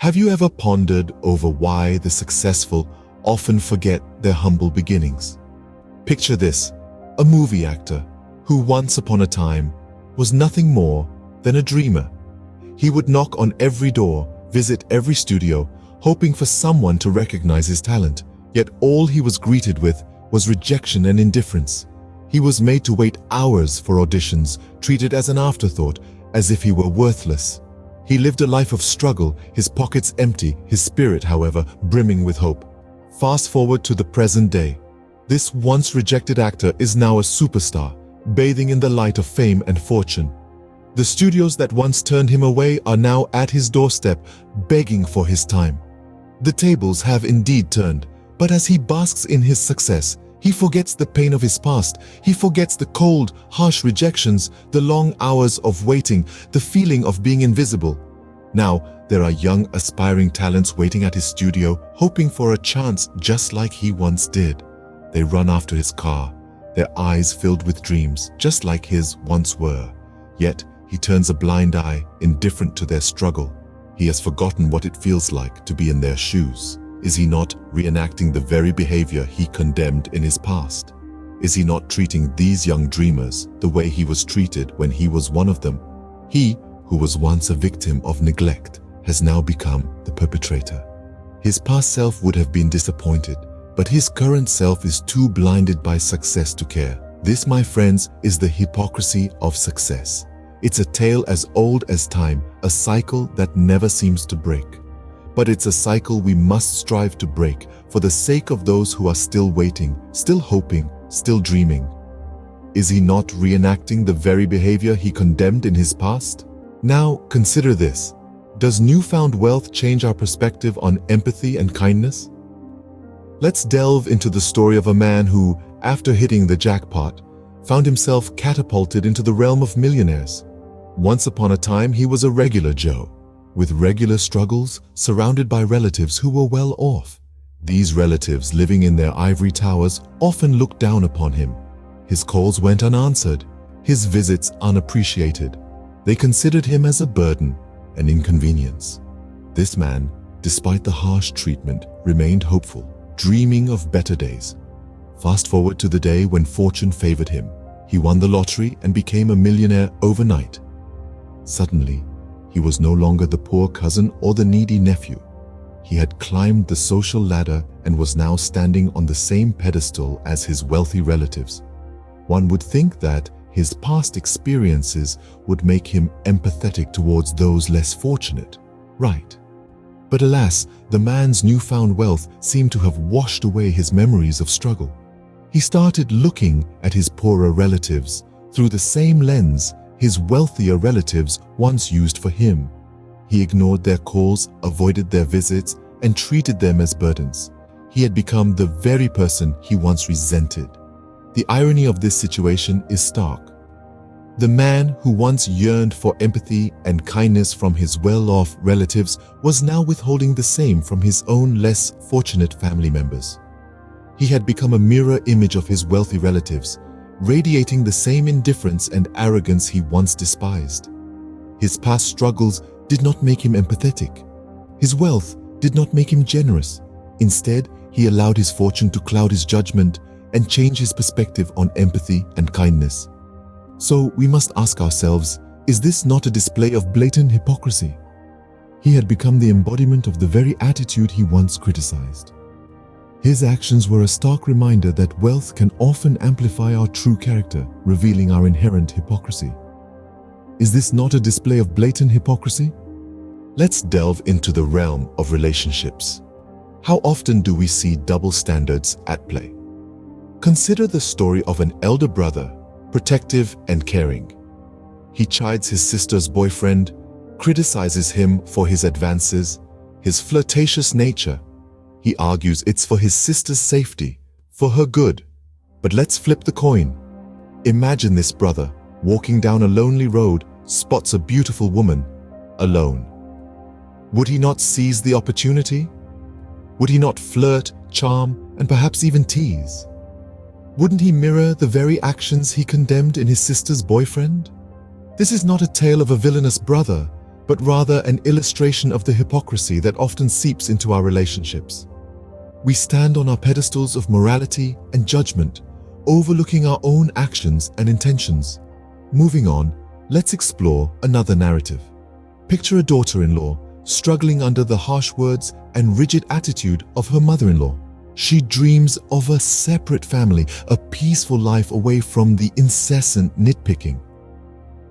Have you ever pondered over why the successful often forget their humble beginnings? Picture this, a movie actor who once upon a time was nothing more than a dreamer. He would knock on every door, visit every studio, hoping for someone to recognize his talent. Yet all he was greeted with was rejection and indifference. He was made to wait hours for auditions, treated as an afterthought, as if he were worthless. He lived a life of struggle, his pockets empty, his spirit, however, brimming with hope. Fast forward to the present day. This once rejected actor is now a superstar, bathing in the light of fame and fortune. The studios that once turned him away are now at his doorstep, begging for his time. The tables have indeed turned, but as he basks in his success, he forgets the pain of his past. He forgets the cold, harsh rejections, the long hours of waiting, the feeling of being invisible. Now, there are young, aspiring talents waiting at his studio, hoping for a chance just like he once did. They run after his car, their eyes filled with dreams, just like his once were. Yet, he turns a blind eye, indifferent to their struggle. He has forgotten what it feels like to be in their shoes. Is he not reenacting the very behavior he condemned in his past? Is he not treating these young dreamers the way he was treated when he was one of them? He, who was once a victim of neglect, has now become the perpetrator. His past self would have been disappointed, but his current self is too blinded by success to care. This, my friends, is the hypocrisy of success. It's a tale as old as time, a cycle that never seems to break. But it's a cycle we must strive to break for the sake of those who are still waiting, still hoping, still dreaming. Is he not reenacting the very behavior he condemned in his past? Now, consider this. Does newfound wealth change our perspective on empathy and kindness? Let's delve into the story of a man who, after hitting the jackpot, found himself catapulted into the realm of millionaires. Once upon a time, he was a regular Joe, with regular struggles, surrounded by relatives who were well off. These relatives, living in their ivory towers, often looked down upon him. His calls went unanswered, his visits unappreciated. They considered him as a burden, an inconvenience. This man, despite the harsh treatment, remained hopeful, dreaming of better days. Fast forward to the day when fortune favored him. He won the lottery and became a millionaire overnight. Suddenly, he was no longer the poor cousin or the needy nephew. He had climbed the social ladder and was now standing on the same pedestal as his wealthy relatives. One would think that his past experiences would make him empathetic towards those less fortunate, right? But alas, the man's newfound wealth seemed to have washed away his memories of struggle. He started looking at his poorer relatives through the same lens his wealthier relatives once used for him. He ignored their calls, avoided their visits, and treated them as burdens. He had become the very person he once resented. The irony of this situation is stark. The man who once yearned for empathy and kindness from his well-off relatives was now withholding the same from his own less fortunate family members. He had become a mirror image of his wealthy relatives, radiating the same indifference and arrogance he once despised. His past struggles did not make him empathetic. His wealth did not make him generous. Instead, he allowed his fortune to cloud his judgment and change his perspective on empathy and kindness. So we must ask ourselves, is this not a display of blatant hypocrisy? He had become the embodiment of the very attitude he once criticized. His actions were a stark reminder that wealth can often amplify our true character, revealing our inherent hypocrisy. Is this not a display of blatant hypocrisy? Let's delve into the realm of relationships. How often do we see double standards at play? Consider the story of an elder brother, protective and caring. He chides his sister's boyfriend, criticizes him for his advances, his flirtatious nature. He argues it's for his sister's safety, for her good. But let's flip the coin. Imagine this brother, walking down a lonely road, spots a beautiful woman, alone. Would he not seize the opportunity? Would he not flirt, charm, and perhaps even tease? Wouldn't he mirror the very actions he condemned in his sister's boyfriend? This is not a tale of a villainous brother, but rather an illustration of the hypocrisy that often seeps into our relationships. We stand on our pedestals of morality and judgment, overlooking our own actions and intentions. Moving on, let's explore another narrative. Picture a daughter-in-law struggling under the harsh words and rigid attitude of her mother-in-law. She dreams of a separate family, a peaceful life away from the incessant nitpicking.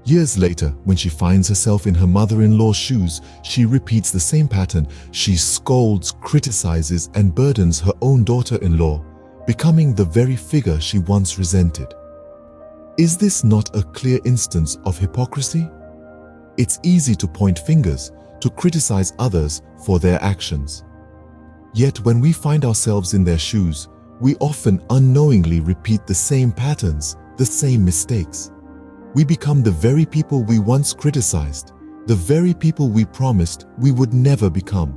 Years later, when she finds herself in her mother-in-law's shoes, she repeats the same pattern. She scolds, criticizes, and burdens her own daughter-in-law, becoming the very figure she once resented. Is this not a clear instance of hypocrisy? It's easy to point fingers, to criticize others for their actions. Yet when we find ourselves in their shoes, we often unknowingly repeat the same patterns, the same mistakes. We become the very people we once criticized, the very people we promised we would never become.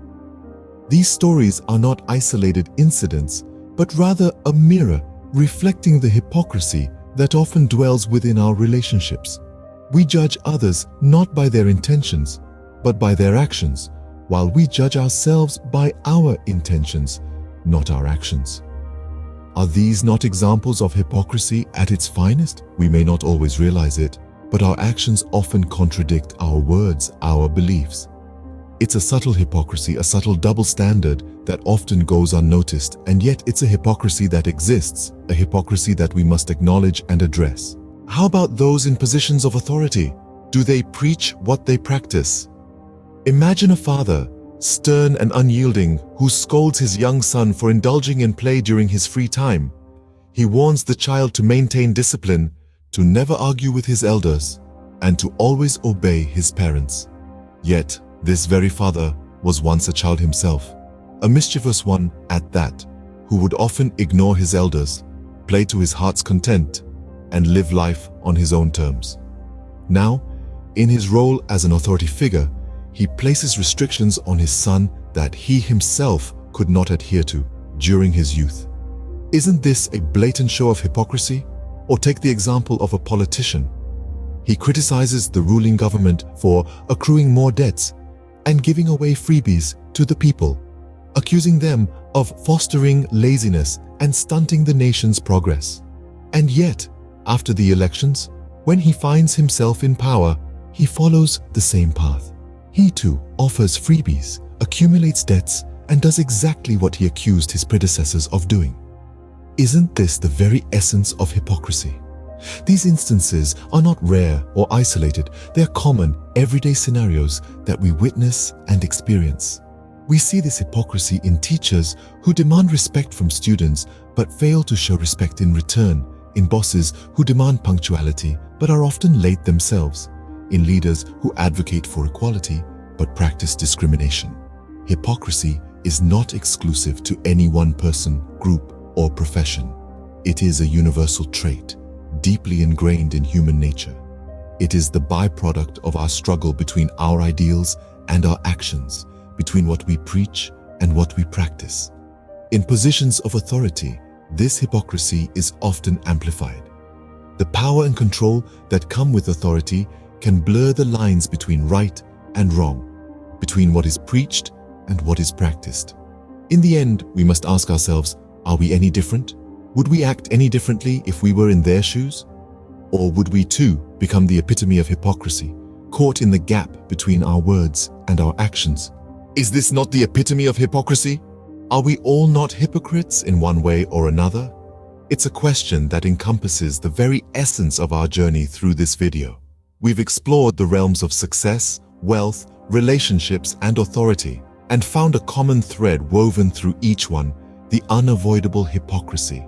These stories are not isolated incidents, but rather a mirror reflecting the hypocrisy that often dwells within our relationships. We judge others not by their intentions, but by their actions, while we judge ourselves by our intentions, not our actions. Are these not examples of hypocrisy at its finest? We may not always realize it, but our actions often contradict our words, our beliefs. It's a subtle hypocrisy, a subtle double standard that often goes unnoticed, and yet it's a hypocrisy that exists, a hypocrisy that we must acknowledge and address. How about those in positions of authority? Do they preach what they practice? Imagine a father, stern and unyielding, who scolds his young son for indulging in play during his free time. He warns the child to maintain discipline, to never argue with his elders, and to always obey his parents. Yet, this very father was once a child himself, a mischievous one at that, who would often ignore his elders, play to his heart's content, and live life on his own terms. Now, in his role as an authority figure, he places restrictions on his son that he himself could not adhere to during his youth. Isn't this a blatant show of hypocrisy? Or take the example of a politician. He criticizes the ruling government for accruing more debts and giving away freebies to the people, accusing them of fostering laziness and stunting the nation's progress. And yet, after the elections, when he finds himself in power, he follows the same path. He too offers freebies, accumulates debts, and does exactly what he accused his predecessors of doing. Isn't this the very essence of hypocrisy? These instances are not rare or isolated. They are common, everyday scenarios that we witness and experience. We see this hypocrisy in teachers who demand respect from students but fail to show respect in return, in bosses who demand punctuality but are often late themselves, in leaders who advocate for equality but practice discrimination. Hypocrisy is not exclusive to any one person, group, or profession. It is a universal trait, deeply ingrained in human nature. It is the byproduct of our struggle between our ideals and our actions, between what we preach and what we practice. In positions of authority, this hypocrisy is often amplified. The power and control that come with authority can blur the lines between right and wrong, between what is preached and what is practiced. In the end, we must ask ourselves, are we any different? Would we act any differently if we were in their shoes? Or would we too become the epitome of hypocrisy, caught in the gap between our words and our actions? Is this not the epitome of hypocrisy? Are we all not hypocrites in one way or another? It's a question that encompasses the very essence of our journey through this video. We've explored the realms of success, wealth, relationships, and authority, and found a common thread woven through each one: the unavoidable hypocrisy.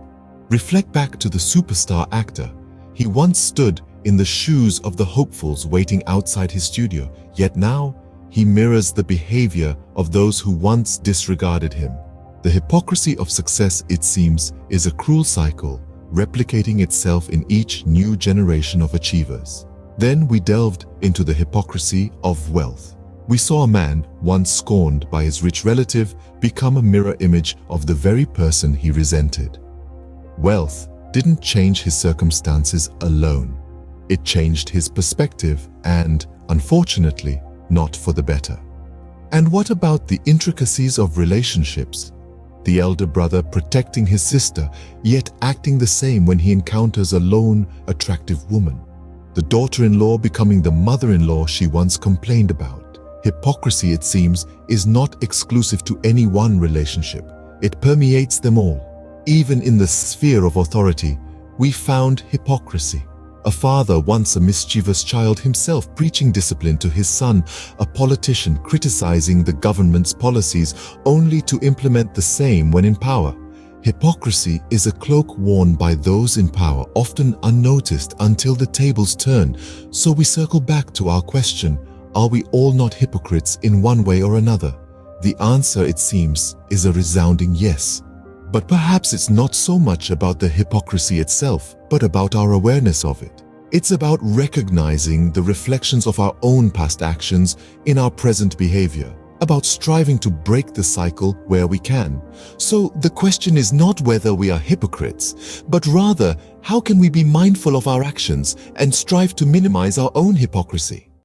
Reflect back to the superstar actor. He once stood in the shoes of the hopefuls waiting outside his studio, yet now he mirrors the behavior of those who once disregarded him. The hypocrisy of success, it seems, is a cruel cycle, replicating itself in each new generation of achievers. Then we delved into the hypocrisy of wealth. We saw a man, once scorned by his rich relative, become a mirror image of the very person he resented. Wealth didn't change his circumstances alone. It changed his perspective and, unfortunately, not for the better. And what about the intricacies of relationships? The elder brother protecting his sister, yet acting the same when he encounters a lone, attractive woman. The daughter-in-law becoming the mother-in-law she once complained about. Hypocrisy, it seems, is not exclusive to any one relationship. It permeates them all. Even in the sphere of authority, we found hypocrisy. A father, once a mischievous child himself, preaching discipline to his son, a politician criticizing the government's policies only to implement the same when in power. Hypocrisy is a cloak worn by those in power, often unnoticed until the tables turn. So we circle back to our question, are we all not hypocrites in one way or another? The answer, it seems, is a resounding yes. But perhaps it's not so much about the hypocrisy itself, but about our awareness of it. It's about recognizing the reflections of our own past actions in our present behavior, about striving to break the cycle where we can. So the question is not whether we are hypocrites, but rather how can we be mindful of our actions and strive to minimize our own hypocrisy?